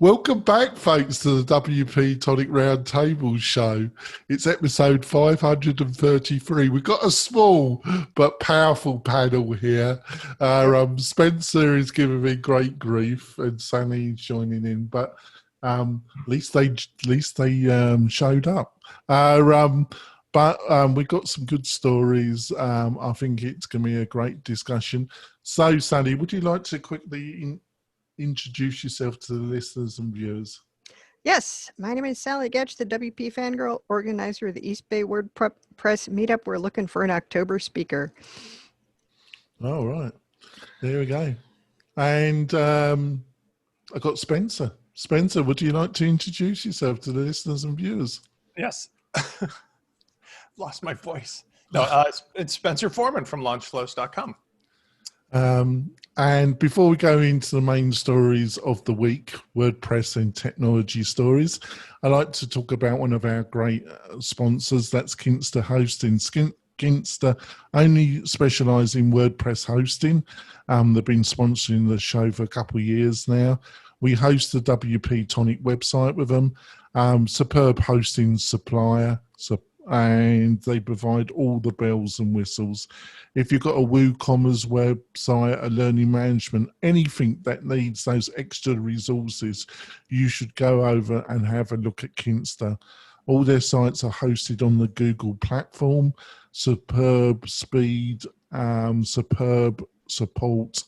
Welcome back, folks, to the WP-Tonic Roundtable show. It's episode 533. We've got a small but powerful panel here. Spencer is giving me great grief, and Sunny's joining in, but at least they showed up. But we've got some good stories. I think it's going to be a great discussion. So, Sunny, would you like to quickly introduce yourself to the listeners and viewers? Yes, my name is Sally Getch, the WP Fangirl, organizer of the East Bay WordPress meetup. We're looking for an October speaker. All right, there we go. And I got Spencer. Spencer, would you like to introduce yourself to the listeners and viewers? Yes. Lost my voice. No, it's Spencer Foreman from launchflows.com. And before we go into the main stories of the week, WordPress and technology stories, I'd like to talk about one of our great sponsors. That's Kinsta Hosting. Kinsta only specialise in WordPress hosting. They've been sponsoring the show for a couple of years now. We host the WP-Tonic website with them. Superb hosting supplier. And they provide all the bells and whistles. If you've got a WooCommerce website, a learning management, anything that needs those extra resources, you should go over and have a look at Kinsta. All their sites are hosted on the Google platform. Superb speed, superb support.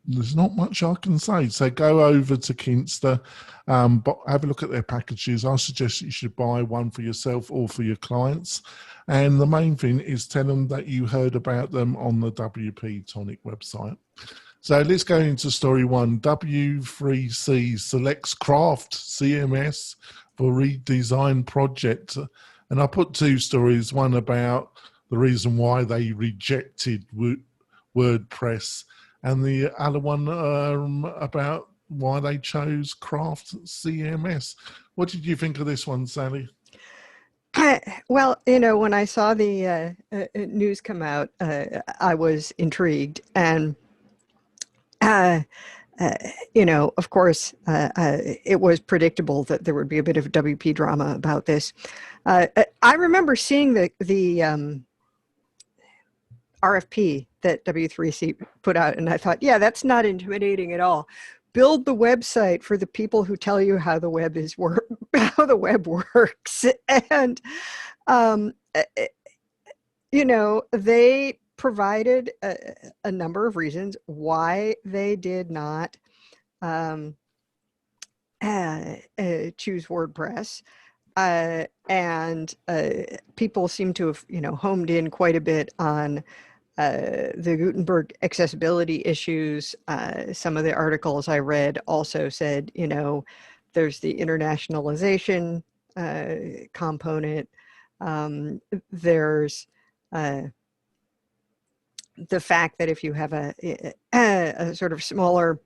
There's not much I can say. So go over to Kinsta, but have a look at their packages. I suggest you should buy one for yourself or for your clients. And the main thing is tell them that you heard about them on the WP-Tonic website. So let's go into story one. W3C selects Craft CMS for redesign project. And I put two stories, one about the reason why they rejected WordPress, and the other one about why they chose Craft CMS. What did you think of this one, Sally? Well, when I saw the news come out, I was intrigued. And, of course, it was predictable that there would be a bit of WP drama about this. I remember seeing the RFP that W3C put out, and I thought, yeah, that's not intimidating at all. Build the website for the people who tell you how the web how the web works. And they provided a number of reasons why they did not choose WordPress. And people seem to have, homed in quite a bit on the Gutenberg accessibility issues. Some of the articles I read also said, there's the internationalization component. There's the fact that if you have a sort of smaller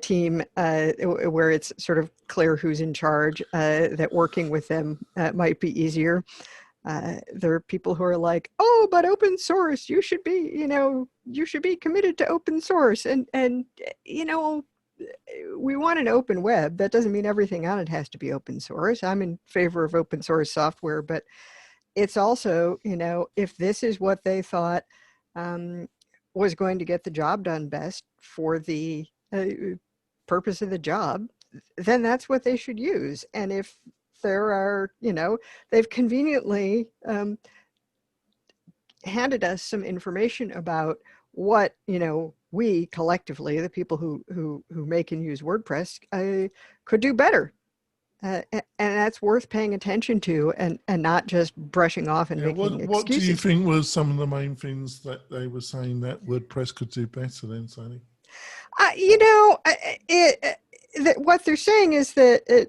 team where it's sort of clear who's in charge, that working with them might be easier. There are people who are like, oh, but open source, you should be committed to open source. And we want an open web. That doesn't mean everything on it has to be open source. I'm in favor of open source software, but it's also, if this is what they thought was going to get the job done best for the purpose of the job, then that's what they should use. And if there are, they've conveniently handed us some information about what, we collectively, the people who make and use WordPress, could do better. And that's worth paying attention to, and not just brushing off and making excuses. What do you think was some of the main things that they were saying that WordPress could do better then, Sally? What they're saying is that,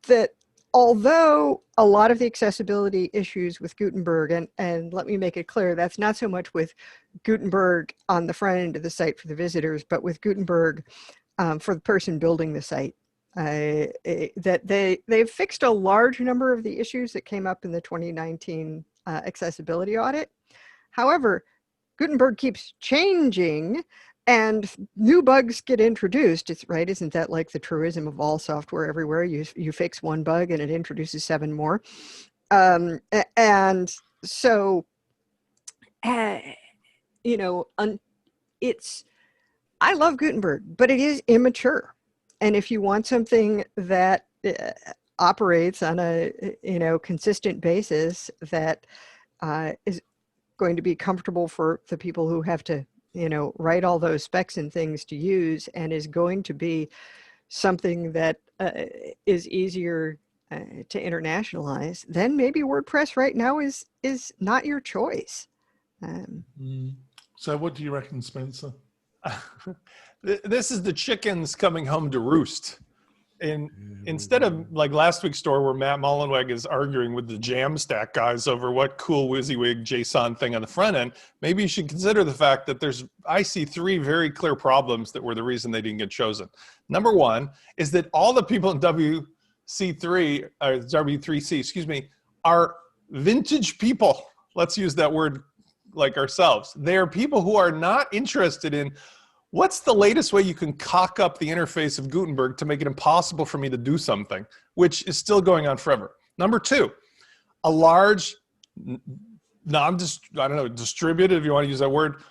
that although a lot of the accessibility issues with Gutenberg, and let me make it clear, that's not so much with Gutenberg on the front end of the site for the visitors, but with Gutenberg for the person building the site. That they've fixed a large number of the issues that came up in the 2019 accessibility audit. However, Gutenberg keeps changing, and new bugs get introduced. It's right. Isn't that like the truism of all software everywhere? You fix one bug and it introduces 7 more. And so, you know, I love Gutenberg, but it is immature. And if you want something that operates on a, you know, consistent basis that is going to be comfortable for the people who have to, you know, write all those specs and things to use, and is going to be something that is easier to internationalize, then maybe WordPress right now is not your choice. So what do you reckon, Spencer? This is the chickens coming home to roost. And instead of like last week's story where Matt Mullenweg is arguing with the Jamstack guys over what cool WYSIWYG JSON thing on the front end, maybe you should consider the fact that I see 3 very clear problems that were the reason they didn't get chosen. Number 1 is that all the people in W3C, excuse me, are vintage people. Let's use that word like ourselves. They are people who are not interested in what's the latest way you can cock up the interface of Gutenberg to make it impossible for me to do something, which is still going on forever. Number 2, a large, distributed, if you want to use that word,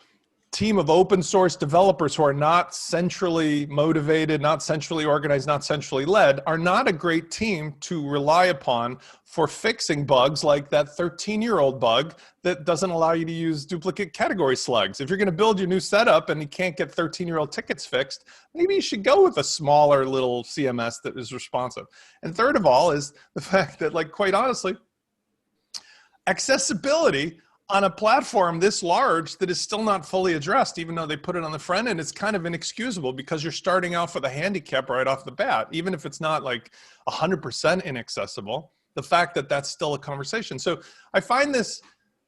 team of open source developers who are not centrally motivated, not centrally organized, not centrally led, are not a great team to rely upon for fixing bugs like that 13-year-old bug that doesn't allow you to use duplicate category slugs. If you're going to build your new setup and you can't get 13-year-old tickets fixed, maybe you should go with a smaller little CMS that is responsive. And third of all is the fact that, like, quite honestly, accessibility on a platform this large that is still not fully addressed, even though they put it on the front end, it's kind of inexcusable because you're starting off with a handicap right off the bat. Even if it's not like 100% inaccessible, the fact that that's still a conversation. So I find this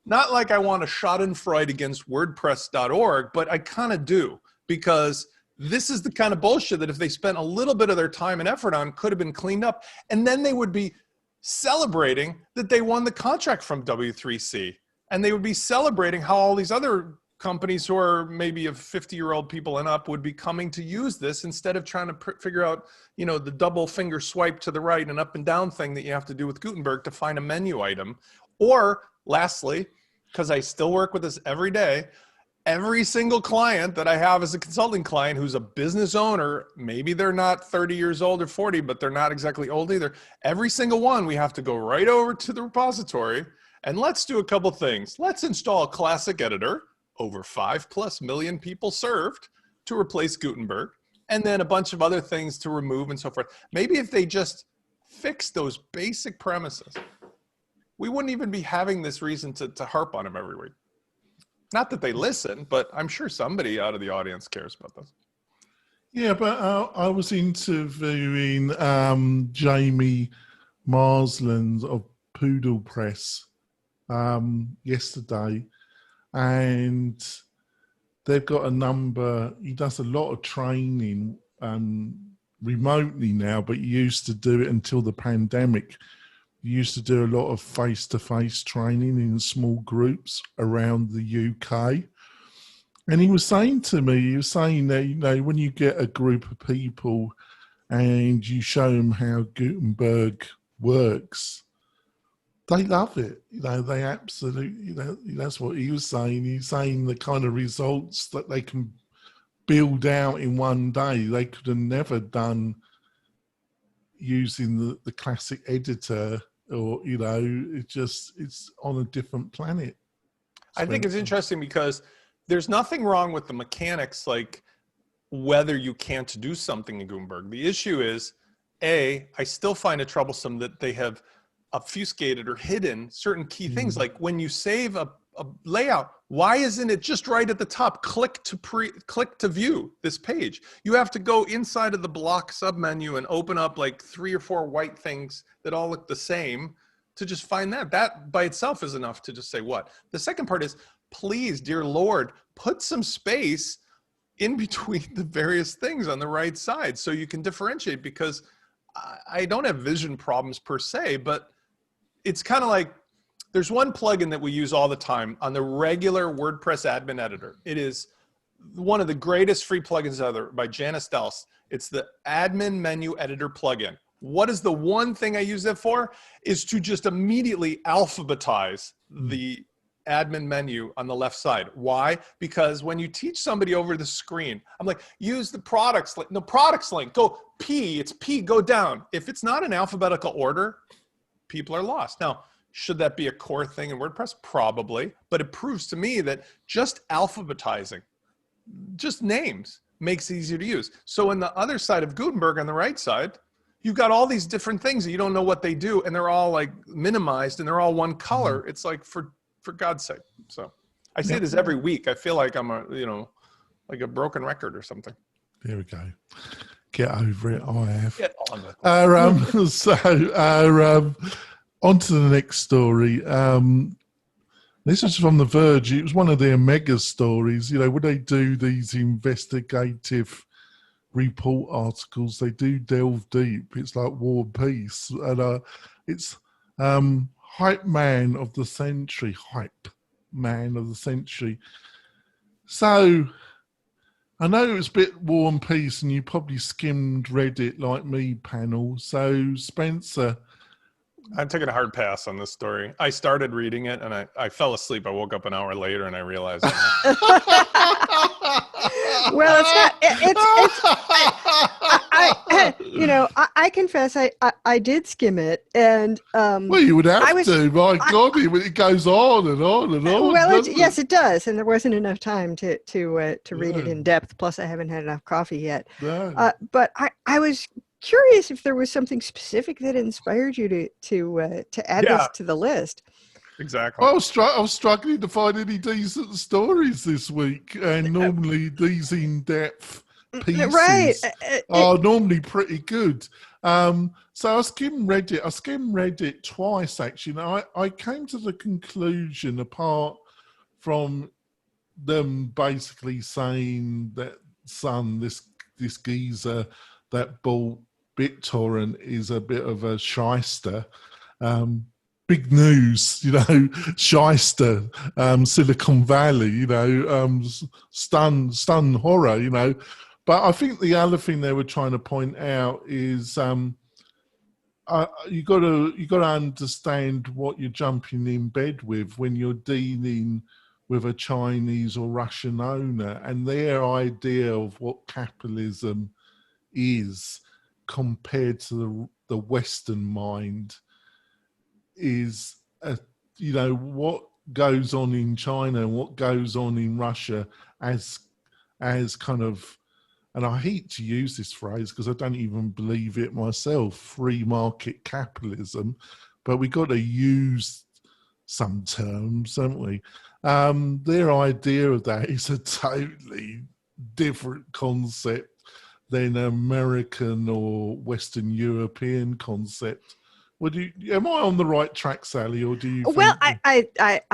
not like I want a schadenfreude against WordPress.org, but I kind of do, because this is the kind of bullshit that if they spent a little bit of their time and effort on, could have been cleaned up. And then they would be celebrating that they won the contract from W3C. And they would be celebrating how all these other companies who are maybe of 50-year-old people and up would be coming to use this instead of trying to figure out, you know, the double finger swipe to the right and up and down thing that you have to do with Gutenberg to find a menu item. Or lastly, because I still work with this every day, every single client that I have as a consulting client who's a business owner, maybe they're not 30 years old or 40, but they're not exactly old either. Every single one, we have to go right over to the repository and let's do a couple things. Let's install a classic editor, over 5+ million people served, to replace Gutenberg, and then a bunch of other things to remove and so forth. Maybe if they just fix those basic premises, we wouldn't even be having this reason to harp on them every week. Not that they listen, but I'm sure somebody out of the audience cares about this. Yeah, but I was interviewing Jamie Marsland of Poodle Press yesterday, and they've got a number. He does a lot of training remotely now, but he used to do it until the pandemic. He used to do a lot of face-to-face training in small groups around the UK. And he was saying to me, that, you know, when you get a group of people and you show them how Gutenberg works, they love it. You know, they absolutely, you know, that's what he was saying. He's saying the kind of results that they can build out in one day, they could have never done using the classic editor, or, you know, it's on a different planet. I think it's interesting because there's nothing wrong with the mechanics, like whether you can't do something in Gutenberg. The issue is, I still find it troublesome that they have obfuscated or hidden certain key things. Like when you save a layout, why isn't it just right at the top? Click to view this page. You have to go inside of the block submenu and open up like 3 or 4 white things that all look the same to just find that. That by itself is enough to just say what. The second part is, please, dear Lord, put some space in between the various things on the right side so you can differentiate, because I don't have vision problems per se, but it's kind of like, there's one plugin that we use all the time on the regular WordPress admin editor. It is one of the greatest free plugins ever by Janice Dels. It's the admin menu editor plugin. What is the one thing I use that for? Is to just immediately alphabetize the admin menu on the left side. Why? Because when you teach somebody over the screen, I'm like, use the products link. No, products link. Go P. It's P. Go down. If it's not in alphabetical order, people are lost. Now, should that be a core thing in WordPress? Probably. But it proves to me that just alphabetizing, just names, makes it easier to use. So on the other side of Gutenberg, on the right side, you've got all these different things that you don't know what they do, and they're all like minimized, and they're all one color. It's like, for God's sake. So I say this every week. I feel like I'm like a broken record or something. There we go. Get over it. I have. Get on with it. On to the next story. This is from The Verge. It was one of their mega stories. When they do these investigative report articles, they do delve deep. It's like War and Peace. And it's Hype Man of the Century. So I know it was a bit War and Peace, and you probably skimmed Reddit like me, panel. So Spencer, I'm taking a hard pass on this story. I started reading it and I fell asleep. I woke up an hour later and I realized. Well, it's not. I confess I did skim it, and well, you would have to. My God, it goes on and on and on. Well, yes, it does, and there wasn't enough time to read it in depth. Plus, I haven't had enough coffee yet. No. But I was curious if there was something specific that inspired you to add this to the list. Exactly. I was struggling to find any decent stories this week, and normally these in-depth pieces are normally pretty good. So I skimmed Reddit twice, actually. And I came to the conclusion, apart from them basically saying that this geezer that bought BitTorrent is a bit of a shyster. Big news, shyster, Silicon Valley, stun horror, But I think the other thing they were trying to point out is you got to understand what you're jumping in bed with when you're dealing with a Chinese or Russian owner, and their idea of what capitalism is compared to the Western mind is, what goes on in China and what goes on in Russia as kind of, and I hate to use this phrase because I don't even believe it myself, free market capitalism, but we got to use some terms, haven't we? Their idea of that is a totally different concept than American or Western European concept. Am I on the right track, Sally, or do you? Well, I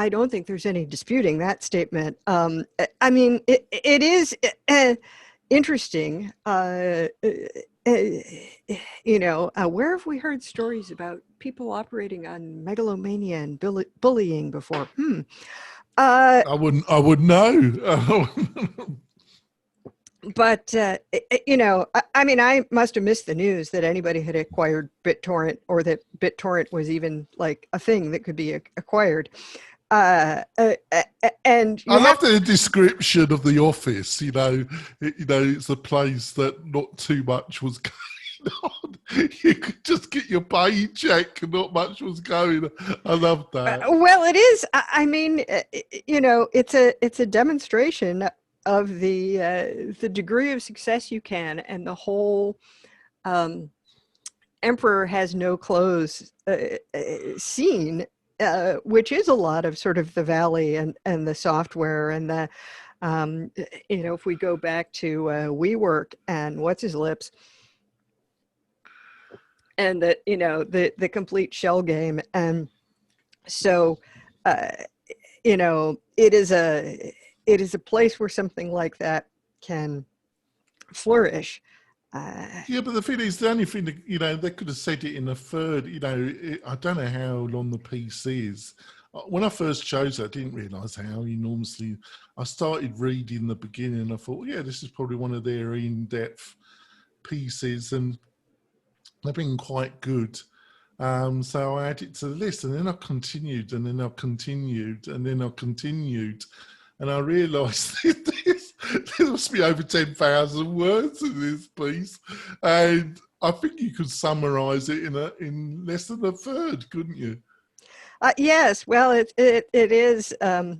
don't think there's any disputing that statement. I mean, it is interesting. Where have we heard stories about people operating on megalomania and bullying before? I wouldn't know. But, I must have missed the news that anybody had acquired BitTorrent, or that BitTorrent was even like a thing that could be acquired. And I love the description of the office, it's a place that not too much was going on. You could just get your paycheck and not much was going. I love that. Well, it is. I mean, it's a demonstration of the degree of success you can, and the whole emperor has no clothes scene, which is a lot of sort of the Valley and the software and the if we go back to WeWork and what's his lips, and the complete shell game. And so it is a place where something like that can flourish. Yeah, but the thing is, the only thing that, they could have said it in a third, I don't know how long the piece is. when I first chose it, I didn't realise how enormously. I started reading the beginning, and I thought, yeah, this is probably one of their in-depth pieces, and they've been quite good. So I added it to the list, and then I continued, and then I continued, and then I continued, and I realised there must be over 10,000 words in this piece, and I think you could summarise it in less than a third, couldn't you? Yes, well, it is.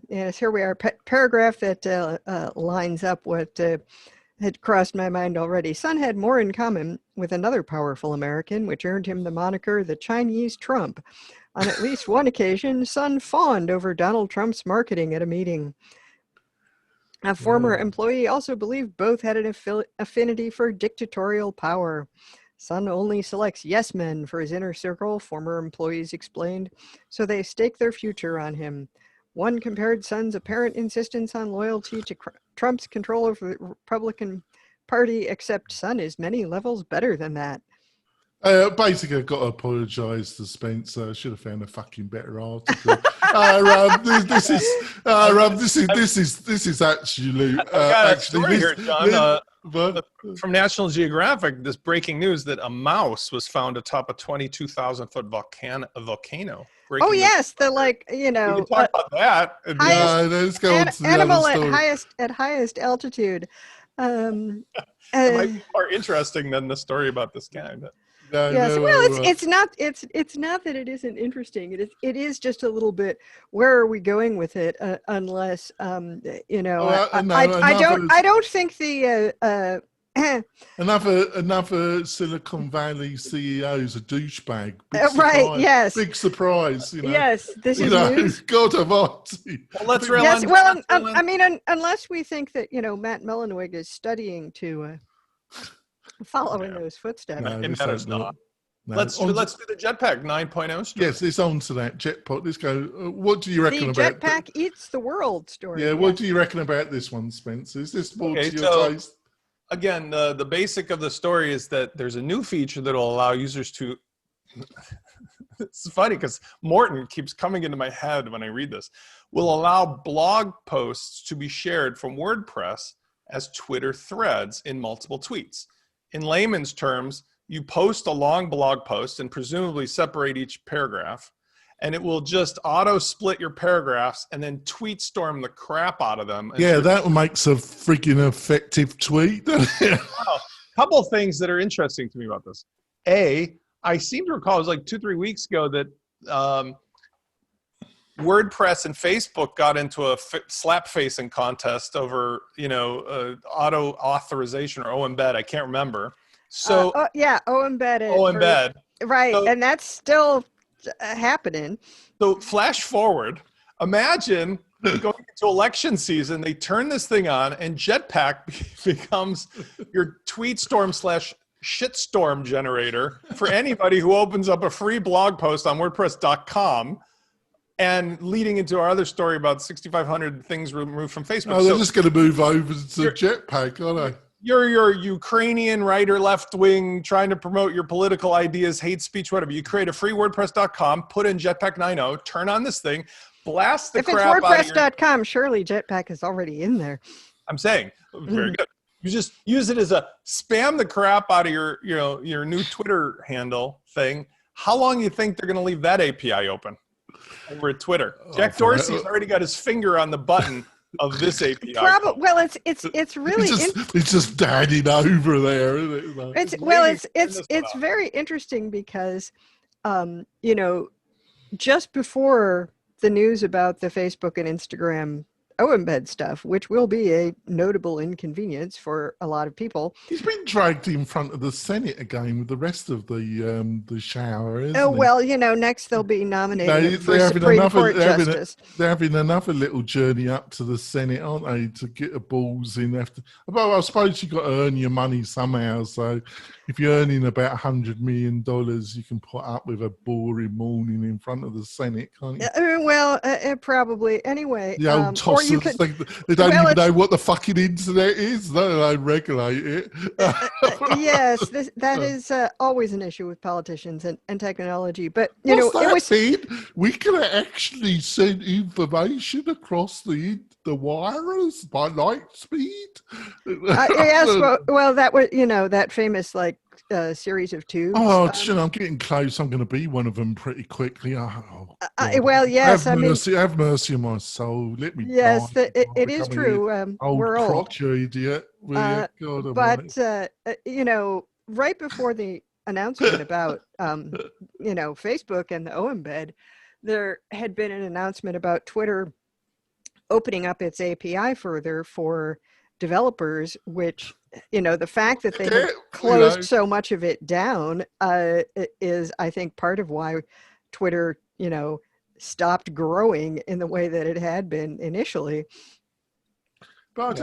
Yes, here we are, paragraph that lines up what had crossed my mind already. Sun had more in common with another powerful American, which earned him the moniker the Chinese Trump. On at least one occasion, Sun fawned over Donald Trump's marketing at a meeting. A former employee also believed both had an affinity for dictatorial power. Sun only selects yes men for his inner circle, former employees explained, so they stake their future on him. One compared Sun's apparent insistence on loyalty to Trump's control over the Republican Party, except Sun is many levels better than that. Basically, I've got to apologise to Spencer. I should have found a fucking better article. This is actually story here, John. From National Geographic, this breaking news that a mouse was found atop a 22,000-foot volcano. Oh yes, the we can talk about that. Let's go on to the animal other story. at highest altitude. It might be more interesting than the story about this guy. It's not that it isn't interesting. It is just a little bit. Where are we going with it? Unless I don't think the another Silicon Valley CEO is a douchebag. Right? Yes. Big surprise. Yes. This is news. God almighty. Well, let's yes. Well, I mean, unless we think that Matt Mullenweg is studying to. Follow in those footsteps. No, it matters not. No. Let's do the Jetpack 9.0 story. Yes, it's on to that Jetpack. Let's go. What do you reckon about the Jetpack eats the world story? Yeah, what do you reckon about this one, Spencer? Is this more to your taste? Again, the basic of the story is that there's a new feature that will allow users to. It's funny because Morton keeps coming into my head when I read this. Will allow blog posts to be shared from WordPress as Twitter threads in multiple tweets. In layman's terms, you post a long blog post and presumably separate each paragraph, and it will just auto-split your paragraphs and then tweet storm the crap out of them. Yeah, that makes a freaking effective tweet. Wow. A couple things that are interesting to me about this. I seem to recall it was like 2-3 weeks ago that WordPress and Facebook got into a slap facing contest over, auto authorization or O-embed. I can't remember. So O-embed. Right. So, and that's still happening. So flash forward, imagine going into election season, they turn this thing on and Jetpack becomes your tweet storm / shitstorm generator for anybody who opens up a free blog post on WordPress.com. And leading into our other story about 6,500 things removed from Facebook. Oh, they're just going to move over to Jetpack, aren't they? You're your Ukrainian writer, left wing, trying to promote your political ideas, hate speech, whatever. You create a free WordPress.com, put in Jetpack 9.0, turn on this thing, blast the crap out of If it's WordPress.com, surely Jetpack is already in there. I'm saying, very good. You just use it as a spam the crap out of your new Twitter handle thing. How long do you think they're going to leave that API open? Over at Twitter, Jack Dorsey's already got his finger on the button of this API. Well, it's really it's just daddied over there, isn't it? It's very interesting because, just before the news about the Facebook and Instagram O-embed stuff, which will be a notable inconvenience for a lot of people. He's been dragged in front of the Senate again with the rest of the shower, isn't he? Well, next they'll be nominated for Supreme Court Justice. They're having another little journey up to the Senate, aren't they, to get the balls in after. Well, I suppose you've got to earn your money somehow, so if you're earning about $100 million, you can put up with a boring morning in front of the Senate, can't you? Probably. Anyway. The old toss citizens think they don't even know what the fucking internet is, let alone regulate it. Yes, that is always an issue with politicians and technology. But What's that mean? We can actually send information across the wires by light speed. Yes, well, that was that famous series of tubes. Oh, I'm getting close. I'm going to be one of them pretty quickly. Oh, well, yes, have mercy on my soul. Let me. Yes, it is true. We're old. Crotch, idiot. But right before the announcement about Facebook and the embed, there had been an announcement about Twitter opening up its API further for developers, which the fact that they had closed so much of it down is, I think, part of why Twitter stopped growing in the way that it had been initially. But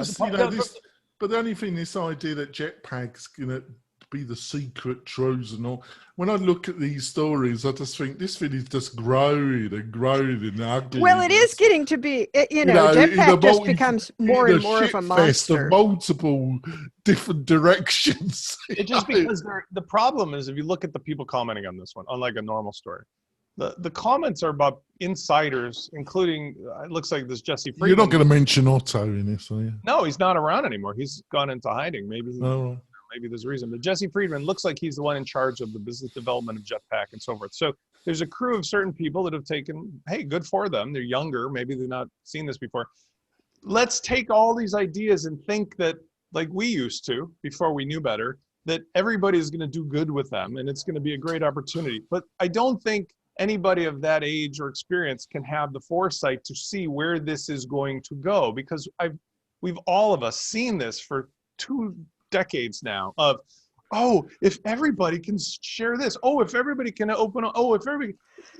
but the only thing, this idea that Jetpack's gonna be the secret Trojan, or when I look at these stories, I just think this thing is just growing and growing and ugly. Well, it is getting to be, Jetpack just becomes more and more of a monster. Of multiple different directions. It's just because the problem is, if you look at the people commenting on this one, unlike a normal story, the comments are about insiders, including, it looks like this Jesse Friedman. You're not going to mention Otto in this, are you? No, he's not around anymore. He's gone into hiding. Maybe there's a reason. But Jesse Friedman looks like he's the one in charge of the business development of Jetpack and so forth. So there's a crew of certain people that have taken, hey, good for them. They're younger. Maybe they've not seen this before. Let's take all these ideas and think that, like we used to, before we knew better, that everybody is going to do good with them and it's going to be a great opportunity. But I don't think anybody of that age or experience can have the foresight to see where this is going to go, because we've all of us seen this for 2 decades now of, if everybody can share this, if everybody can open, if everybody,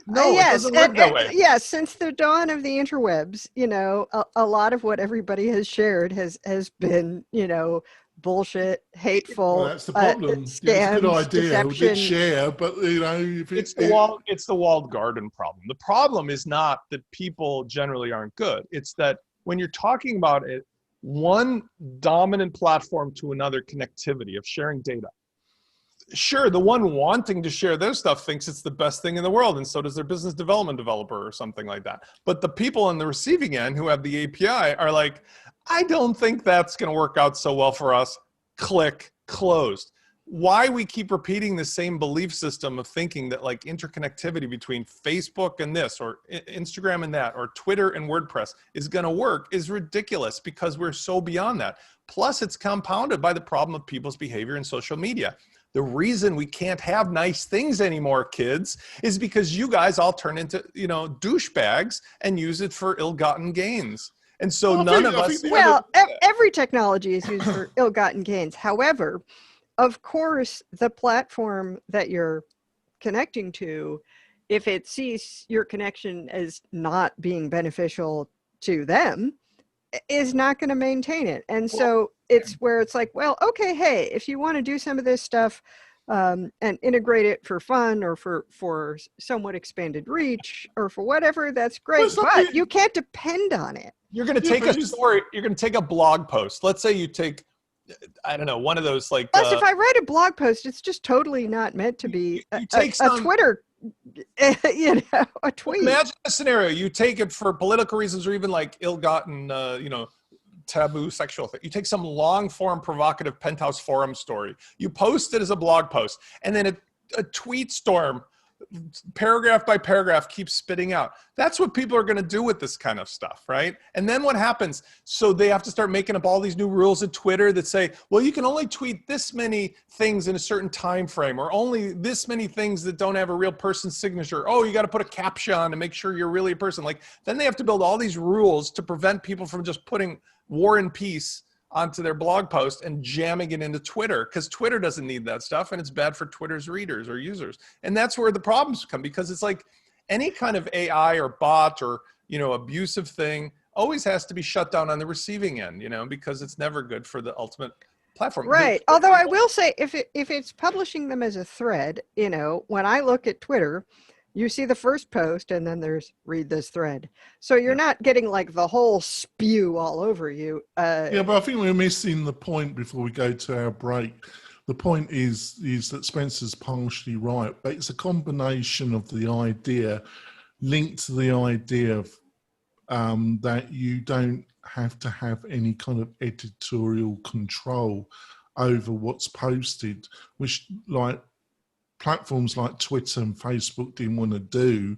no, it doesn't work that way. Yes, since the dawn of the interwebs, a lot of what everybody has shared has been, bullshit, hateful, well, that's the problem. Scams, it's a good idea. deception. We did share, but if it's the walled garden problem. The problem is not that people generally aren't good. It's that when you're talking about it, one dominant platform to another connectivity of sharing data. Sure, the one wanting to share their stuff thinks it's the best thing in the world, and so does their business development developer or something like that. But the people on the receiving end who have the API are like, I don't think that's going to work out so well for us. Click, closed. Why we keep repeating the same belief system of thinking that like interconnectivity between Facebook and this, or Instagram and that, or Twitter and WordPress is going to work is ridiculous, because we're so beyond that. Plus, it's compounded by the problem of people's behavior in social media. The reason we can't have nice things anymore, kids, is because you guys all turn into, douchebags and use it for ill-gotten gains. And so none of us... Well, every technology is used for ill-gotten gains. However, of course, the platform that you're connecting to, if it sees your connection as not being beneficial to them, is not going to maintain it. And so it's where it's like, well, okay, hey, if you want to do some of this stuff and integrate it for fun or for somewhat expanded reach or for whatever, that's great. But you can't depend on it. You're going to take a story, you're going to take a blog post. Let's say you take, I don't know, one of those like... Plus, if I write a blog post, it's just totally not meant to be a Twitter, a tweet. Imagine a scenario. You take it for political reasons or even like ill-gotten, taboo sexual thing. You take some long-form provocative penthouse forum story. You post it as a blog post, and then a tweet storm, paragraph by paragraph, keeps spitting out. That's what people are going to do with this kind of stuff, right? And then what happens? So they have to start making up all these new rules at Twitter that say, well, you can only tweet this many things in a certain time frame, or only this many things that don't have a real person's signature. Oh, you got to put a caption on to make sure you're really a person. Like, then they have to build all these rules to prevent people from just putting War and Peace onto their blog post and jamming it into Twitter, because Twitter doesn't need that stuff and it's bad for Twitter's readers or users. And that's where the problems come, because it's like any kind of AI or bot or, abusive thing always has to be shut down on the receiving end, because it's never good for the ultimate platform. Right. Although I will say, if it's publishing them as a thread, when I look at Twitter, you see the first post and then there's read this thread. So you're not getting like the whole spew all over you. Yeah, but I think we're missing the point before we go to our break. The point is that Spencer's partially right, but it's a combination of the idea linked to the idea of that you don't have to have any kind of editorial control over what's posted, which like platforms like Twitter and Facebook didn't want to do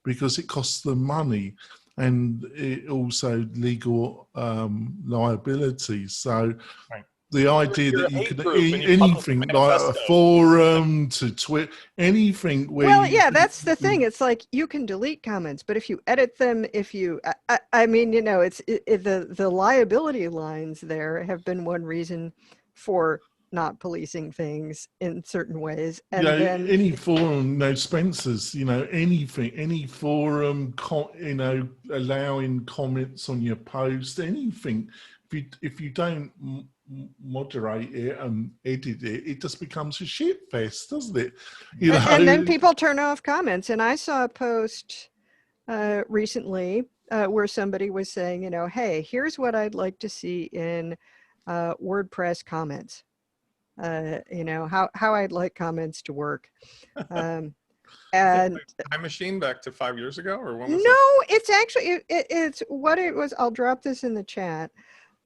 because it costs them money and it also legal liability. So the idea that you could anything like a forum to Twitter, anything where well, yeah, that's the thing. It's like you can delete comments, but if you edit them, if you, I mean, you know, the liability lines there have been one reason for not policing things in certain ways. And then any forum, Spencer's, anything, any forum, allowing comments on your post, anything. If you don't moderate it and edit it, it just becomes a shit fest, doesn't it? And then people turn off comments. And I saw a post recently where somebody was saying, hey, here's what I'd like to see in WordPress comments. How I'd like comments to work. And Time machine back to 5 years ago, or when was it's actually it's what it was. I'll drop this in the chat.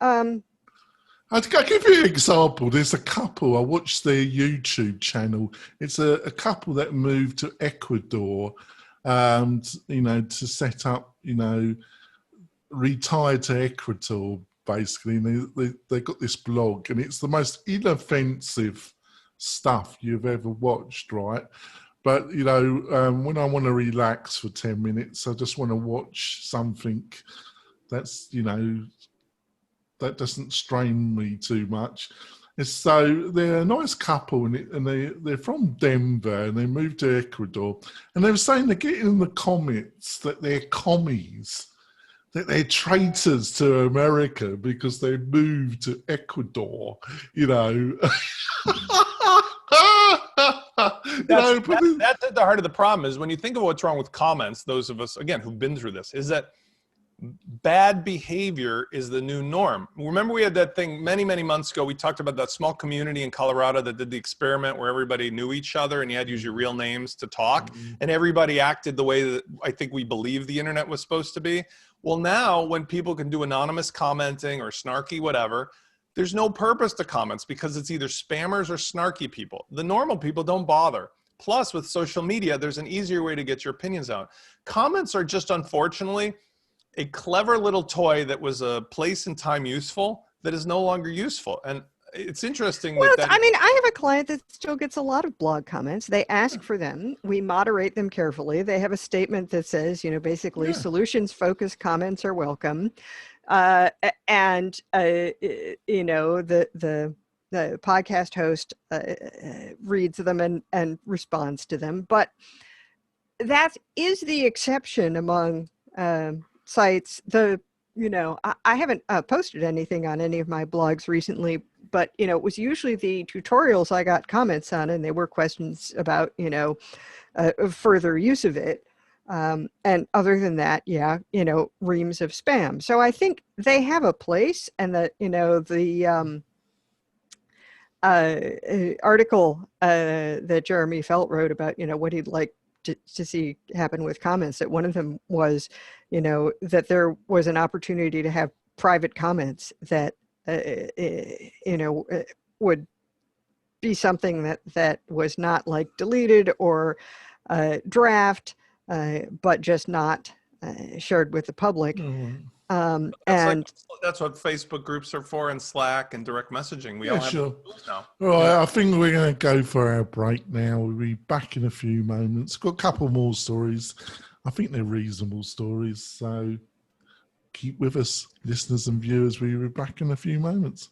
I'll give you an example. There's a couple. I watched their YouTube channel. It's a couple that moved to Ecuador, to set up, retire to Ecuador, basically. And they got this blog, and it's the most inoffensive stuff you've ever watched, right? But, when I want to relax for 10 minutes, I just want to watch something that's, that doesn't strain me too much. And so they're a nice couple, and they're from Denver, and they moved to Ecuador. And they were saying they're getting in the comments that they're commies, that they're traitors to America because they moved to Ecuador, That's at the heart of the problem is when you think of what's wrong with comments, those of us, again, who've been through this, is that bad behavior is the new norm. Remember we had that thing many, many months ago. We talked about that small community in Colorado that did the experiment where everybody knew each other and you had to use your real names to talk. And everybody acted the way that I think we believed the internet was supposed to be. Well, now when people can do anonymous commenting or snarky whatever, there's no purpose to comments because it's either spammers or snarky people. The normal people don't bother. Plus with social media, there's an easier way to get your opinions out. Comments are just, unfortunately, a clever little toy that was a place and time useful that is no longer useful. And it's interesting I mean, I have a client that still gets a lot of blog comments. They ask for them. We moderate them carefully. They have a statement that says, basically solutions focused comments are welcome. The podcast host reads them and responds to them. But that is the exception among sites. I haven't posted anything on any of my blogs recently, but it was usually the tutorials I got comments on, and they were questions about further use of it. And other than that, reams of spam. So I think they have a place, and that the article that Jeremy Felt wrote about what he'd like to see happen with comments, that one of them was that there was an opportunity to have private comments that would be something that was not like deleted or draft, but just not shared with the public. That's what Facebook groups are for, and Slack and direct messaging. We all have those now. Right, I think we're going to go for our break now. We'll be back in a few moments. Got a couple more stories. I think they're reasonable stories. So keep with us, listeners and viewers. We'll be back in a few moments.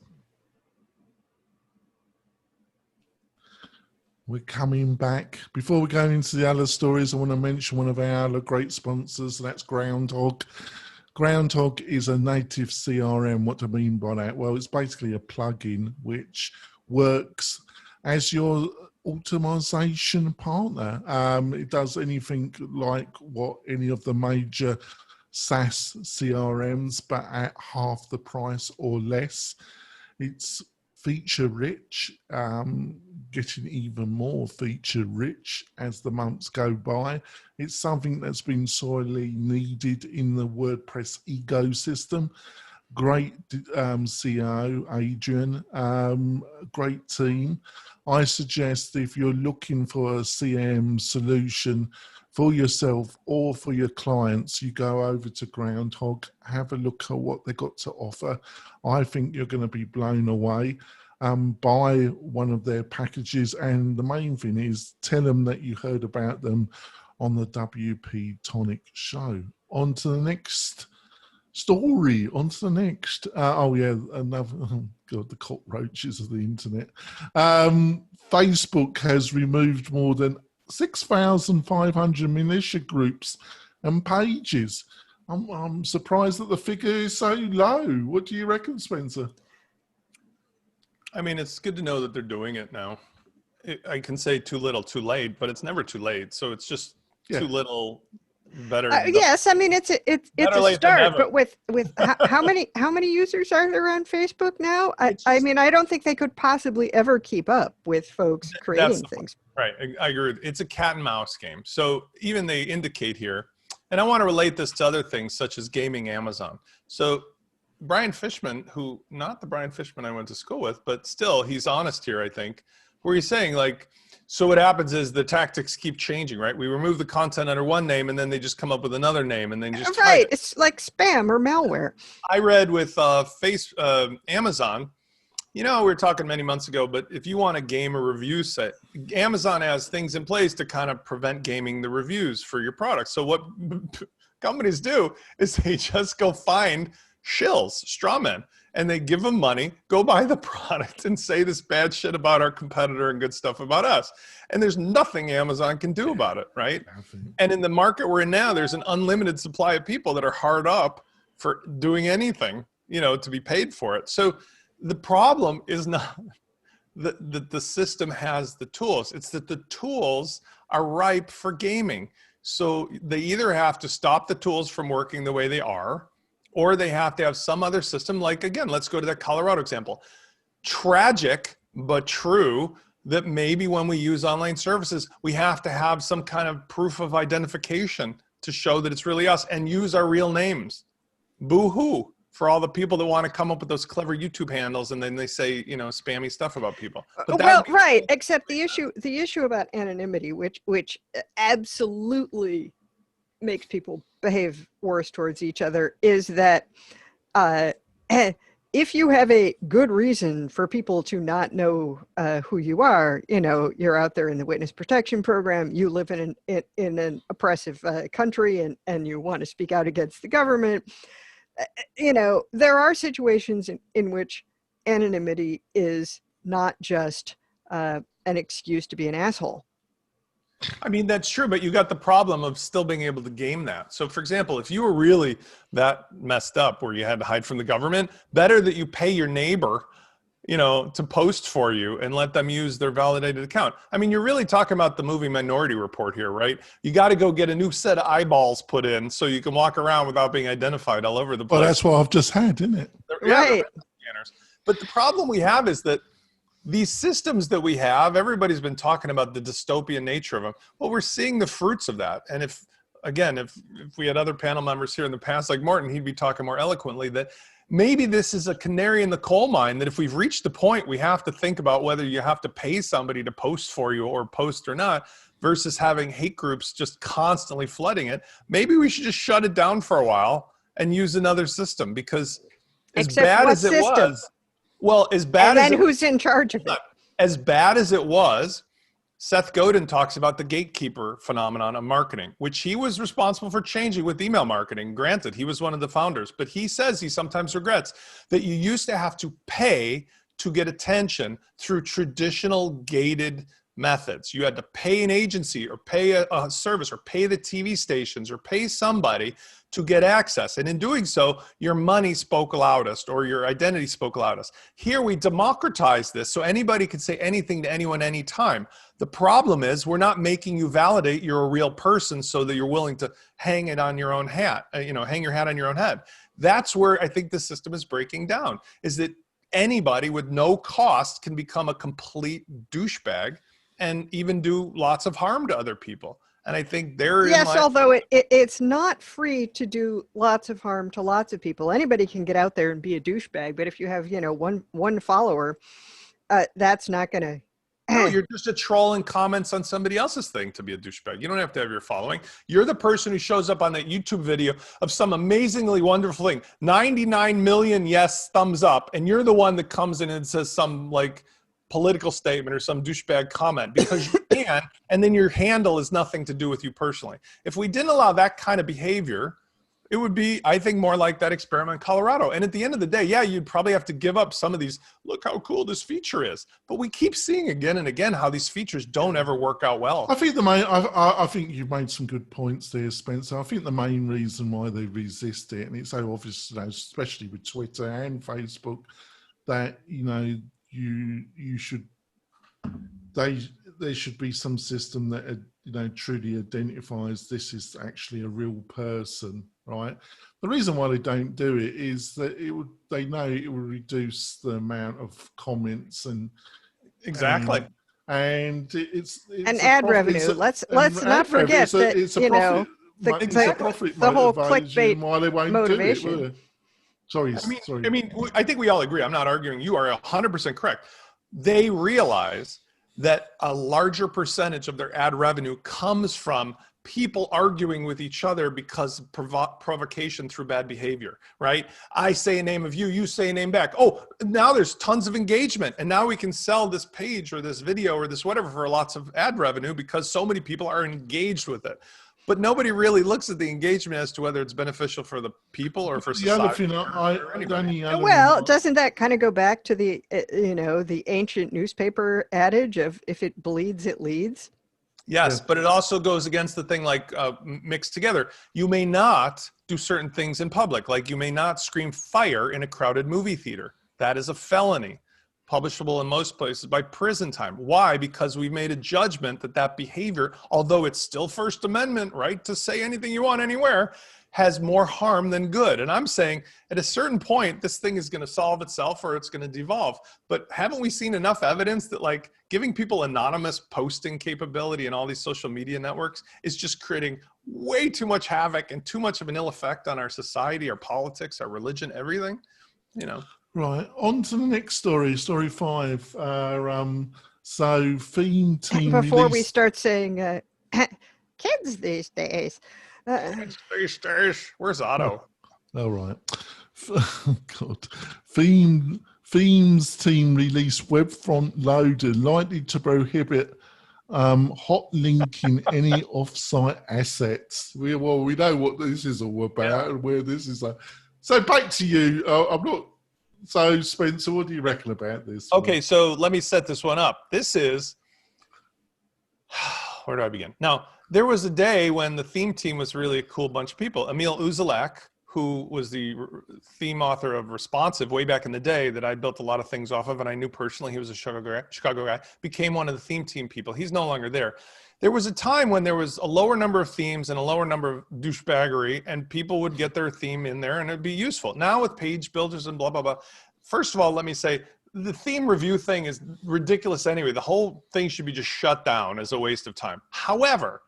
We're coming back. Before we go into the other stories, I want to mention one of our other great sponsors, and that's Groundhog. Groundhog is a native CRM. What do I mean by that? Well, it's basically a plugin which works as you're automation partner. It does anything like what any of the major SaaS CRMs, but at half the price or less. It's feature rich, getting even more feature rich as the months go by. It's something that's been sorely needed in the WordPress ecosystem. Great CEO, Adrian, great team. I suggest if you're looking for a CM solution for yourself or for your clients, you go over to Groundhog, have a look at what they got to offer. I think you're going to be blown away. Buy one of their packages, and the main thing is tell them that you heard about them on the WP-Tonic show. On to the next story, on to the next. Another, oh God, the cockroaches of the internet. Facebook has removed more than 6,500 militia groups and pages. I'm surprised that the figure is so low. What do you reckon, Spencer? I mean, it's good to know that they're doing it now. I can say too little, too late, but it's never too late. So it's just too little, better. Yes, I mean it's a start, but with how many users are there on Facebook now? I mean, I don't think they could possibly ever keep up with folks creating things. Right, I agree. It's a cat and mouse game. So even they indicate here, and I want to relate this to other things such as gaming Amazon. So Brian Fishman, who, not the Brian Fishman I went to school with, but still he's honest here, I think, where he's saying like, so what happens is the tactics keep changing, right? We remove the content under one name and then they just come up with another name and then just right. It's like spam or malware. I read with Amazon, you know, we were talking many months ago, but if you want a game or review site, Amazon has things in place to kind of prevent gaming the reviews for your product. So what companies do is they just go find shills, straw men, and they give them money, go buy the product and say this bad shit about our competitor and good stuff about us. And there's nothing Amazon can do about it, right? And in the market we're in now, there's an unlimited supply of people that are hard up for doing anything, you know, to be paid for it. So the problem is not that the system has the tools. It's that the tools are ripe for gaming. So they either have to stop the tools from working the way they are, or they have to have some other system. Like, again, let's go to that Colorado example. Tragic, but true, that maybe when we use online services, we have to have some kind of proof of identification to show that it's really us and use our real names. Boo-hoo for all the people that want to come up with those clever YouTube handles and then they say, you know, spammy stuff about people. But well, right, except the issue about anonymity, which absolutely makes people behave worse towards each other, is that if you have a good reason for people to not know who you are, you know, you're out there in the witness protection program, you live in an oppressive country and you want to speak out against the government, you know, there are situations in which anonymity is not just an excuse to be an asshole. I mean, that's true, but you got the problem of still being able to game that. So for example, if you were really that messed up where you had to hide from the government, better that you pay your neighbor, you know, to post for you and let them use their validated account. I mean, you're really talking about the movie Minority Report here, right? You got to go get a new set of eyeballs put in so you can walk around without being identified all over the place. Well, that's what I've just had, isn't it? Right. But the problem we have is that these systems that we have, everybody's been talking about the dystopian nature of them. Well, we're seeing the fruits of that. And if we had other panel members here in the past, like Morton, he'd be talking more eloquently that maybe this is a canary in the coal mine, that if we've reached the point, we have to think about whether you have to pay somebody to post for you or post or not, versus having hate groups just constantly flooding it. Maybe we should just shut it down for a while and use another system, because as bad as it was, well, as bad as who's in charge of it? As bad as it was, Seth Godin talks about the gatekeeper phenomenon of marketing, which he was responsible for changing with email marketing. Granted, he was one of the founders, but he says he sometimes regrets that you used to have to pay to get attention through traditional gated methods. You had to pay an agency or pay a service or pay the TV stations or pay somebody to get access. And in doing so, your money spoke loudest or your identity spoke loudest. Here we democratize this so anybody can say anything to anyone anytime. The problem is we're not making you validate you're a real person so that you're willing to hang it on your own hat, hang your hat on your own head. That's where I think the system is breaking down, is that anybody with no cost can become a complete douchebag and even do lots of harm to other people. And I think yes, although it's not free to do lots of harm to lots of people. Anybody can get out there and be a douchebag, but if you have, one follower, that's not going to. No, you're just a troll and comments on somebody else's thing to be a douchebag. You don't have to have your following. You're the person who shows up on that YouTube video of some amazingly wonderful thing. 99 million yes, thumbs up. And you're the one that comes in and says some like political statement or some douchebag comment because you can, and then your handle is nothing to do with you personally. If we didn't allow that kind of behavior, it would be, I think, more like that experiment in Colorado. And at the end of the day, yeah, you'd probably have to give up some of these, look how cool this feature is. But we keep seeing again and again how these features don't ever work out well. I think I think you've made some good points there, Spencer. I think the main reason why they resist it, and it's so obvious, especially with Twitter and Facebook, that, there should be some system that truly identifies this is actually a real person, right? The reason why they don't do it is that they know it will reduce the amount of comments and exactly. And it's an ad revenue. Let's not forget that the whole clickbait why they won't motivation. Do it, Sorry. I think we all agree. I'm not arguing. You are 100% correct. They realize that a larger percentage of their ad revenue comes from people arguing with each other because of provocation through bad behavior, right? I say a name of you, you say a name back. Oh, now there's tons of engagement. And now we can sell this page or this video or this whatever for lots of ad revenue because so many people are engaged with it. But nobody really looks at the engagement as to whether it's beneficial for the people or for society. Well, doesn't that kind of go back to the, the ancient newspaper adage of if it bleeds, it leads? Yes, but it also goes against the thing like mixed together. You may not do certain things in public, like you may not scream fire in a crowded movie theater. That is a felony, publishable in most places by prison time. Why? Because we made a judgment that behavior, although it's still First Amendment right to say anything you want anywhere, has more harm than good. And I'm saying at a certain point, this thing is going to solve itself or it's going to devolve. But haven't we seen enough evidence that like giving people anonymous posting capability in all these social media networks is just creating way too much havoc and too much of an ill effect on our society, our politics, our religion, everything, Right, on to the next story, story 5. So theme team before we start saying kids these days. These days. Where's Otto? All right. God. Themes team release web front loader likely to prohibit hot linking any off-site assets. We know what this is all about and where this is. So back to you. So Spencer, what do you reckon about this? Okay, so let me set this one up. This is, where do I begin? Now, there was a day when the theme team was really a cool bunch of people. Emil Uzelac, who was the theme author of Responsive way back in the day that I built a lot of things off of, and I knew personally he was a Chicago guy, became one of the theme team people. He's no longer there. There was a time when there was a lower number of themes and a lower number of douchebaggery, and people would get their theme in there and it'd be useful. Now with page builders and blah, blah, blah. First of all, let me say, the theme review thing is ridiculous anyway. The whole thing should be just shut down as a waste of time. However,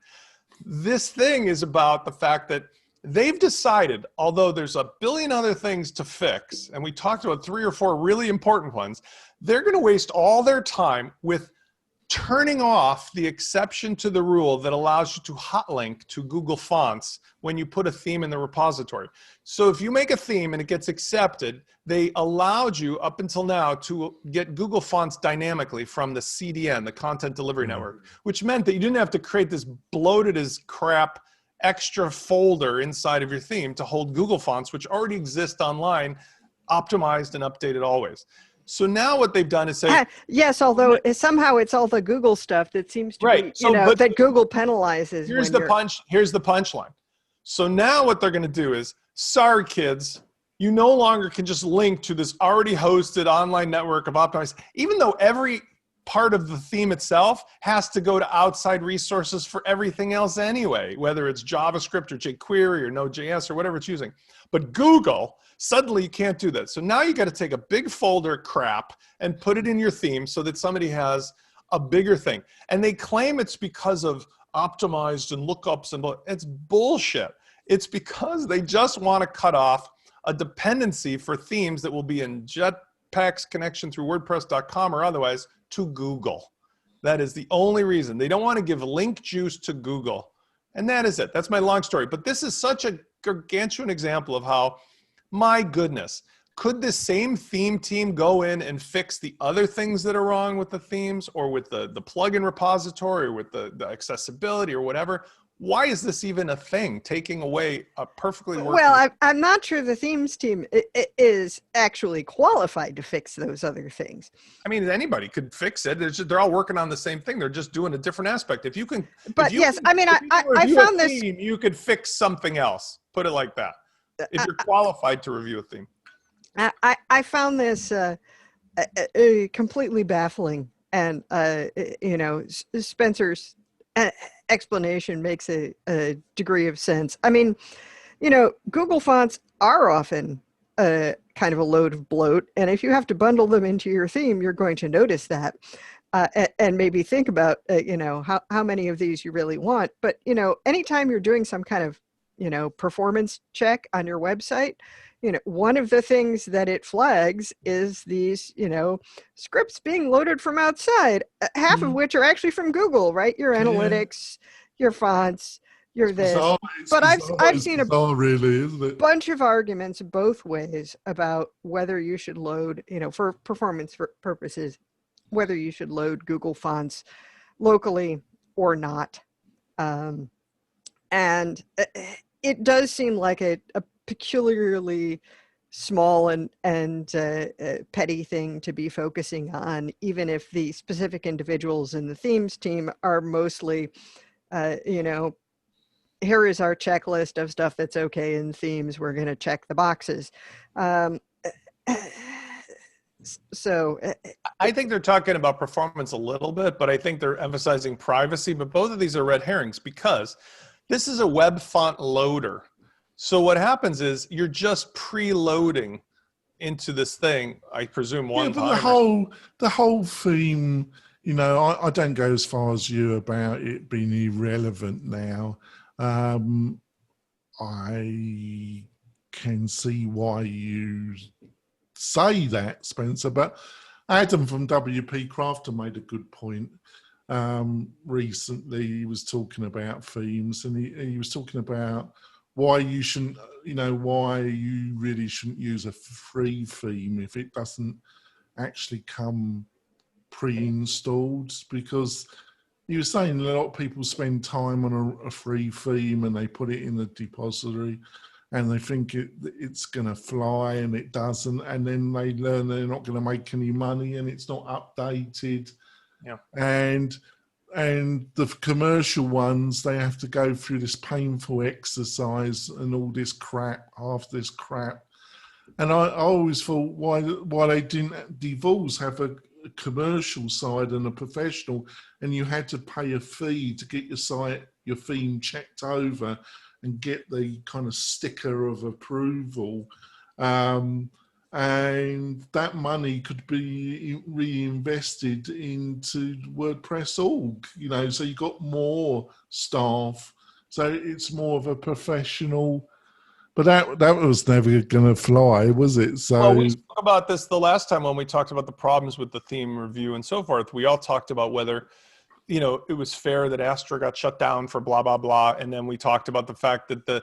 this thing is about the fact that they've decided, although there's a billion other things to fix, and we talked about 3 or 4 really important ones, they're going to waste all their time with turning off the exception to the rule that allows you to hotlink to Google Fonts when you put a theme in the repository. So if you make a theme and it gets accepted, they allowed you up until now to get Google Fonts dynamically from the CDN, the Content Delivery Network, which meant that you didn't have to create this bloated as crap extra folder inside of your theme to hold Google Fonts, which already exist online, optimized and updated always. So now what they've done is say, yes, although somehow it's all the Google stuff that seems to be, that Google penalizes. Here's the punchline. So now what they're going to do is, sorry, kids, you no longer can just link to this already hosted online network of optimized, even though every part of the theme itself has to go to outside resources for everything else anyway, whether it's JavaScript or jQuery or Node.js or whatever it's using. But Google, suddenly you can't do that. So now you got to take a big folder of crap and put it in your theme so that somebody has a bigger thing. And they claim it's because of optimized and lookups and it's bullshit. It's because they just want to cut off a dependency for themes that will be in Jetpack's connection through WordPress.com or otherwise to Google. That is the only reason. They don't want to give link juice to Google. And that is it. That's my long story. But this is such a gargantuan example of how, my goodness, could this same theme team go in and fix the other things that are wrong with the themes or with the plugin repository or with the accessibility or whatever? Why is this even a thing, taking away a perfectly working... Well, I'm not sure the themes team is actually qualified to fix those other things. I mean, anybody could fix it. They're all working on the same thing. They're just doing a different aspect. If you can... But yes, I mean, I found this... Theme, you could fix something else. Put it like that. If you're qualified to review a theme. I found this completely baffling. And, Spencer's explanation makes a degree of sense. I mean, Google fonts are often kind of a load of bloat. And if you have to bundle them into your theme, you're going to notice that and maybe think about, how many of these you really want. But, anytime you're doing some kind of, performance check on your website, one of the things that it flags is these, scripts being loaded from outside, half of which are actually from Google, right? Your analytics, your fonts, your this. But I've seen a bunch of arguments both ways about whether you should load, for performance purposes, whether you should load Google fonts locally or not. And it does seem like a peculiarly small and petty thing to be focusing on, even if the specific individuals in the themes team are mostly, here is our checklist of stuff that's okay in themes. We're going to check the boxes. So I think they're talking about performance a little bit, but I think they're emphasizing privacy. But both of these are red herrings because this is a web font loader. So what happens is you're just preloading into this thing, I presume one time. The whole theme, I don't go as far as you about it being irrelevant now. I can see why you say that, Spencer, but Adam from WP Crafter made a good point recently. He was talking about themes, and he was talking about why you shouldn't, why you really shouldn't use a free theme if it doesn't actually come pre-installed, because he was saying a lot of people spend time on a free theme and they put it in the depository and they think it's going to fly and it doesn't, and then they learn they're not going to make any money and it's not updated. Yeah. And the commercial ones, they have to go through this painful exercise and all this crap, half this crap. And I always thought why they didn't divorce, have a commercial side and a professional, and you had to pay a fee to get your theme checked over and get the kind of sticker of approval. And that money could be reinvested into WordPress.org, so you got more staff. So it's more of a professional, but that was never going to fly, was it? So well, we spoke about this the last time when we talked about the problems with the theme review and so forth. We all talked about whether it was fair that Astra got shut down for blah, blah, blah. And then we talked about the fact that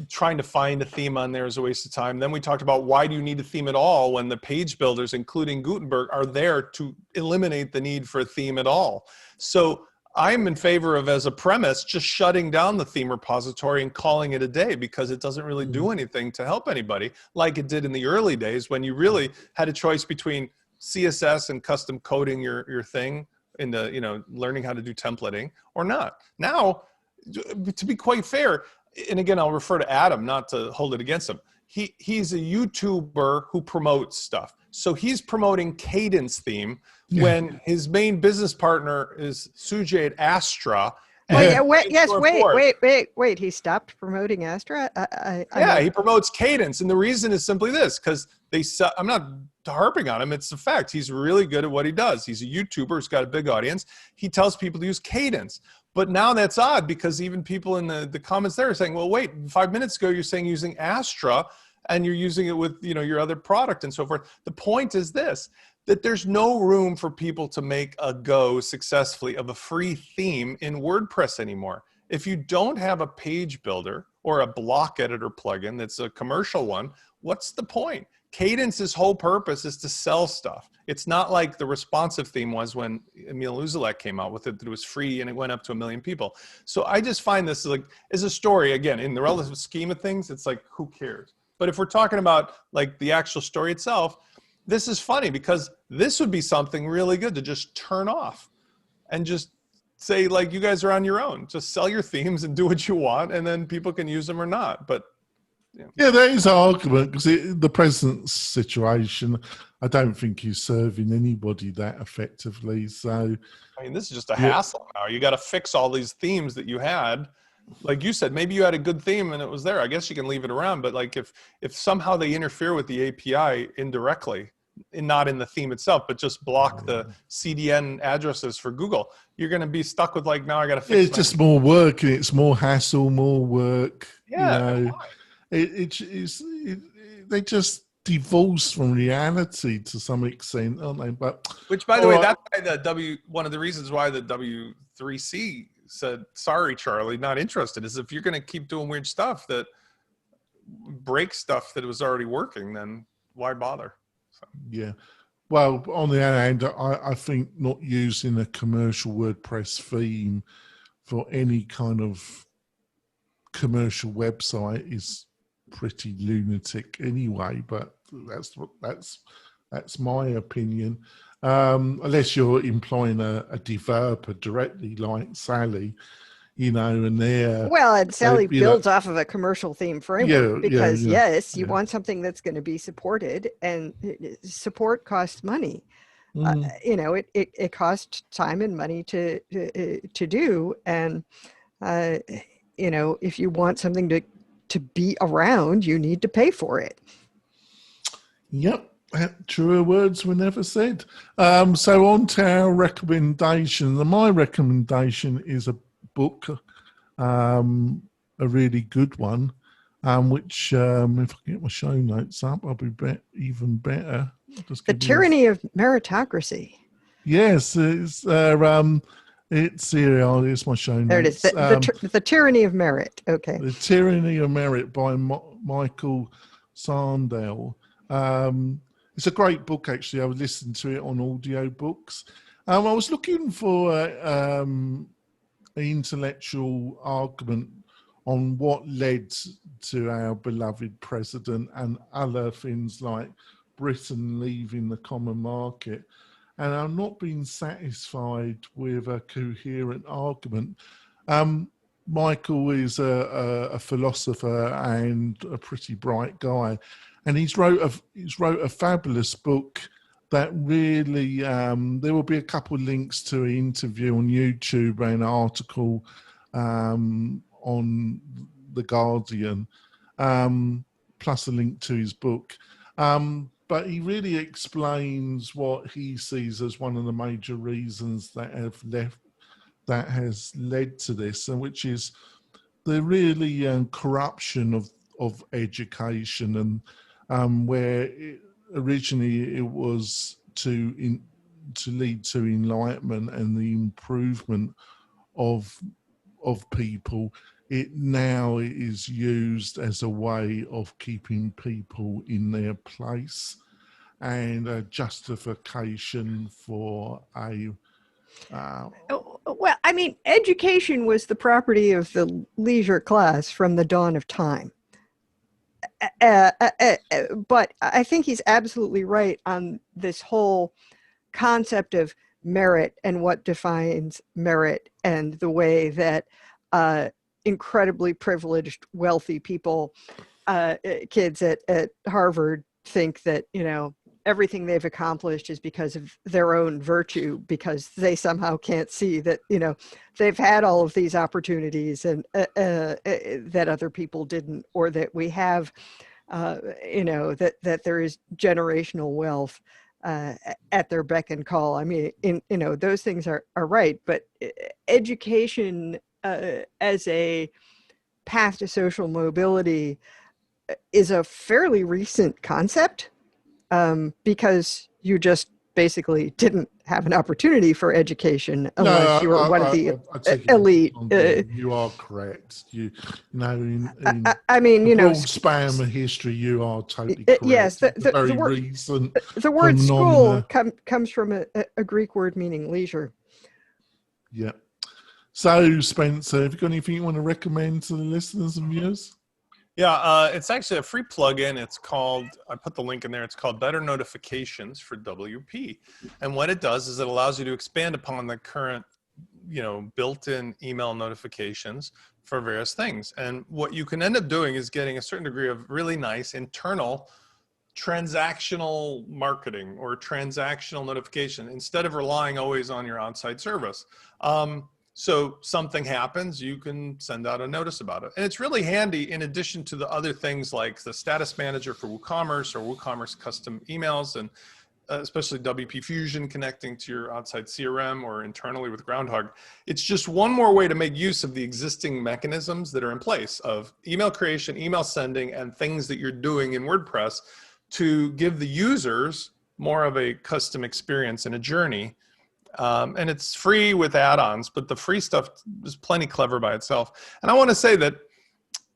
trying to find a theme on there is a waste of time. Then we talked about why do you need a theme at all when the page builders, including Gutenberg, are there to eliminate the need for a theme at all. So I'm in favor of, as a premise, just shutting down the theme repository and calling it a day, because it doesn't really do anything to help anybody like it did in the early days when you really had a choice between CSS and custom coding your thing into, you know, learning how to do templating or not. Now, to be quite fair, and again, I'll refer to Adam, not to hold it against him. He's a YouTuber who promotes stuff. So he's promoting Cadence theme when his main business partner is Sujay at Astra. Oh yeah, wait. He stopped promoting Astra? He promotes Cadence. And the reason is simply this, because I'm not harping on him. It's the fact. He's really good at what he does. He's a YouTuber who's got a big audience. He tells people to use Cadence. But now that's odd, because even people in the comments there are saying, well, wait, 5 minutes ago, you're saying using Astra and you're using it with, you know, your other product and so forth. The point is this, that there's no room for people to make a go successfully of a free theme in WordPress anymore. If you don't have a page builder or a block editor plugin that's a commercial one, what's the point? Cadence's whole purpose is to sell stuff. It's not like the responsive theme was when Emil Uzalek came out with it, that it was free and it went up to 1 million people. So I just find this like as a story, again, in the relative scheme of things, it's like, who cares? But if we're talking about like the actual story itself, this is funny because this would be something really good to just turn off and just say, like, you guys are on your own. Just sell your themes and do what you want, and then people can use them or not. But yeah, there is an argument, because the present situation, I don't think he's serving anybody that effectively. So, I mean, this is just a hassle now. You got to fix all these themes that you had. Like you said, maybe you had a good theme and it was there. I guess you can leave it around. But like if somehow they interfere with the API indirectly, and not in the theme itself, but just block the CDN addresses for Google, you're going to be stuck with like, now I got to fix it's just more work, and it's more hassle, more work. Yeah, you know. They just divorce from reality to some extent, aren't they? But which, by the way, that's why one of the reasons why the W3C said, sorry, Charlie, not interested, is if you're going to keep doing weird stuff that breaks stuff that was already working, then why bother? So. Yeah. Well, on the other hand, I think not using a commercial WordPress theme for any kind of commercial website is pretty lunatic anyway, but that's my opinion. Unless you're employing a developer directly like Sally, you know, and and Sally builds off of a commercial theme framework because you want something that's going to be supported, and support costs money. You know, it costs time and money to do, and you know, if you want something to be around, you need to pay for it. Yep. Truer words were never said. So on to our recommendation. My recommendation is a book, a really good one, which if I get my show notes up, I'll be even better. The Tyranny of Meritocracy. Yes, it's here. Here's my show notes. There it is. The Tyranny of Merit. Okay. The Tyranny of Merit by Michael Sandel. It's a great book, actually. I was listening to it on audio books. I was looking for an intellectual argument on what led to our beloved president and other things like Britain leaving the common market. And I've not been satisfied with a coherent argument. Michael is a philosopher and a pretty bright guy. And he's wrote a fabulous book that really, there will be a couple of links to an interview on YouTube and an article on The Guardian, plus a link to his book. But he really explains what he sees as one of the major reasons that has led to this, and which is the really corruption of education, and where originally it was to lead to enlightenment and the improvement of people. It now is used as a way of keeping people in their place and a justification for a well, I mean, education was the property of the leisure class from the dawn of time. But I think he's absolutely right on this whole concept of merit and what defines merit, and the way that incredibly privileged, wealthy people, kids at Harvard, think that, everything they've accomplished is because of their own virtue, because they somehow can't see that, they've had all of these opportunities and that other people didn't, or that we have, that there is generational wealth at their beck and call. I mean, those things are right, but education as a path to social mobility is a fairly recent concept, because you just basically didn't have an opportunity for education unless you were one of the elite. You are correct. I mean, broad span of history, you are totally correct. Yes, the word school comes from a Greek word meaning leisure. Yeah. So, Spencer, have you got anything you want to recommend to the listeners and viewers? Yeah, it's actually a free plugin. It's called, I put the link in there, it's called Better Notifications for WP. And what it does is it allows you to expand upon the current, built-in email notifications for various things. And what you can end up doing is getting a certain degree of really nice internal transactional marketing or transactional notification instead of relying always on your on-site service. So something happens, you can send out a notice about it. And it's really handy in addition to the other things like the status manager for WooCommerce or WooCommerce custom emails, and especially WP Fusion connecting to your outside CRM or internally with Groundhog. It's just one more way to make use of the existing mechanisms that are in place of email creation, email sending, and things that you're doing in WordPress to give the users more of a custom experience and a journey. And it's free with add-ons, but the free stuff is plenty clever by itself. And I want to say that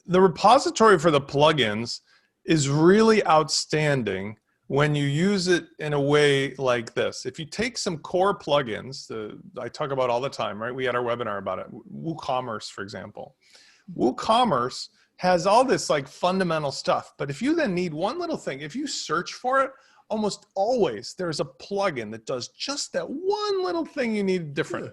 the repository for the plugins is really outstanding when you use it in a way like this. If you take some core plugins, I talk about all the time, right? We had our webinar about it. WooCommerce, for example. WooCommerce has all this like fundamental stuff, but if you then need one little thing, if you search for it, almost always there's a plugin that does just that one little thing you need different. Yeah.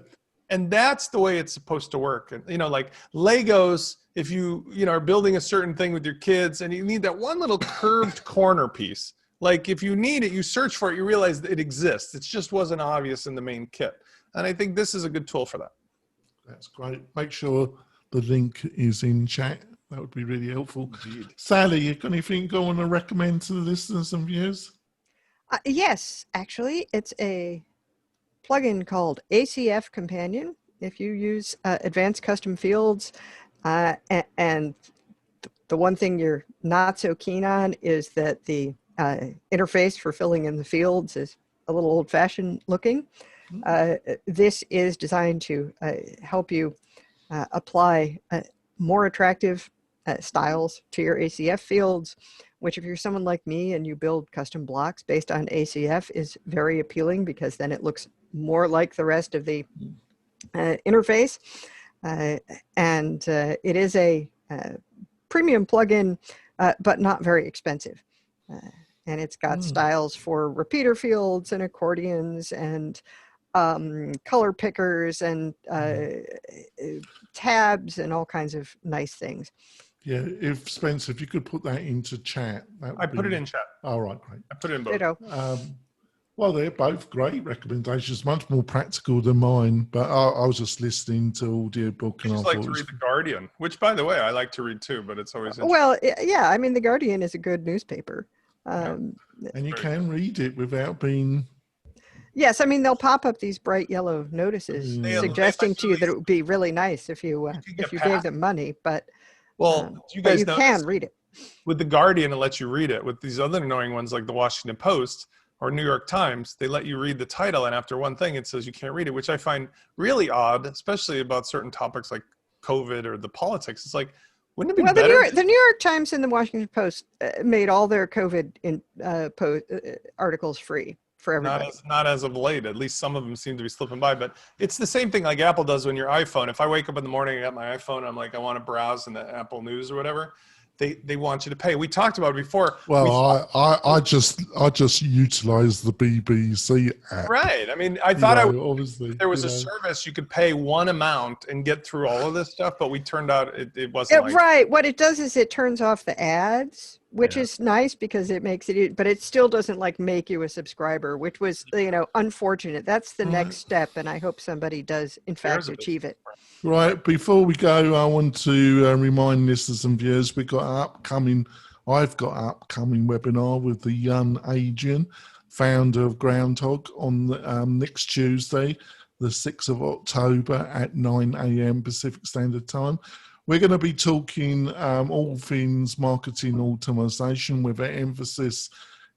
And that's the way it's supposed to work. And, like Legos, if you, are building a certain thing with your kids and you need that one little curved corner piece, like if you need it, you search for it, you realize that it exists. It just wasn't obvious in the main kit. And I think this is a good tool for that. That's great. Make sure the link is in chat. That would be really helpful. Indeed. Sally, you got anything you want to recommend to the listeners and viewers? Yes, actually, it's a plugin called ACF Companion. If you use advanced custom fields, and the one thing you're not so keen on is that the interface for filling in the fields is a little old-fashioned looking. This is designed to help you apply more attractive styles to your ACF fields, which if you're someone like me and you build custom blocks based on ACF is very appealing, because then it looks more like the rest of the interface. And it is a premium plugin, but not very expensive. And it's got styles for repeater fields and accordions and color pickers and tabs and all kinds of nice things. Yeah, if Spencer, if you could put that into chat. I put it in chat. All right, great. I put it in both. Well, they're both great recommendations, much more practical than mine, but I was just listening to audiobook. I just like to read The Guardian, which, by the way, I like to read too, but it's always interesting. Well, yeah, I mean, The Guardian is a good newspaper. And you can read it without being... Yes, I mean, they'll pop up these bright yellow notices suggesting to you that it would be really nice if you gave them money, but... Well, you guys know can read it. With The Guardian, it lets you read it. With these other annoying ones like the Washington Post or New York Times, they let you read the title, and after one thing, it says you can't read it, which I find really odd, especially about certain topics like COVID or the politics. It's like, wouldn't it be better? The New York Times and the Washington Post made all their COVID articles free for everybody. Not as of late. At least some of them seem to be slipping by. But it's the same thing like Apple does when your iPhone. If I wake up in the morning, I got my iPhone, I'm like, I want to browse in the Apple News or whatever. they want you to pay. We talked about it before. Well, I just utilize the BBC app. Right. I mean, I thought obviously there was a service you could pay one amount and get through all of this stuff, but we turned out it wasn't like right. What it does is it turns off the ads, which is nice because it makes it, but it still doesn't like make you a subscriber, which was, unfortunate. That's the next step, and I hope somebody does in fact achieve it. Right. Before we go, I want to remind listeners and viewers I've got an upcoming webinar with the young Adrian, founder of Groundhog, on next Tuesday, the 6th of October at 9 a.m. Pacific Standard Time. We're going to be talking all things marketing automation with an emphasis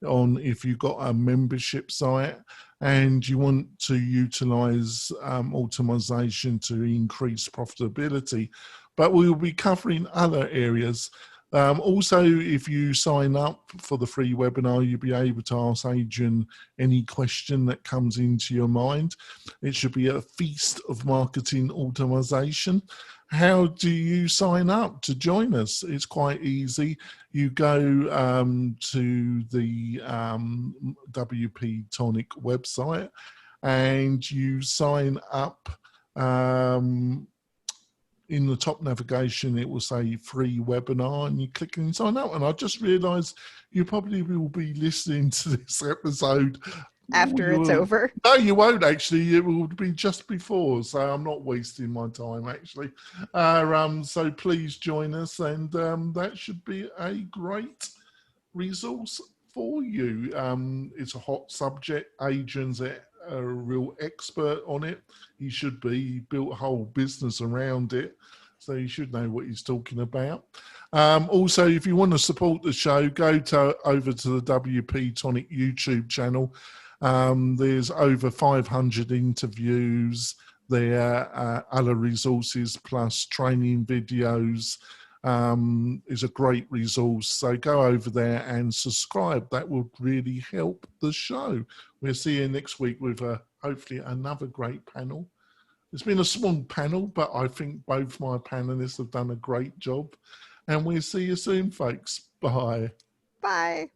on if you've got a membership site and you want to utilize automation to increase profitability. But we will be covering other areas. Also, if you sign up for the free webinar, you'll be able to ask Adrian any question that comes into your mind. It should be a feast of marketing automation. How do you sign up to join us? It's quite easy. You go to the WP-Tonic website and you sign up. In the top navigation, it will say free webinar, and you click and sign up. And I just realised you probably will be listening to this episode after it's over. No, you won't actually. It will be just before, so I'm not wasting my time actually. So please join us, and that should be a great resource for you. It's a hot subject. Adrian's a real expert on it. He should be. He built a whole business around it, so he should know what he's talking about. Also, if you want to support the show, go over to the WP-Tonic YouTube channel. There's over 500 interviews there, other resources plus training videos. Is a great resource, so go over there and subscribe. That would really help the show. We'll see you next week with hopefully another great panel. It's been a small panel, but I think both my panelists have done a great job, and we'll see you soon, folks. Bye. Bye.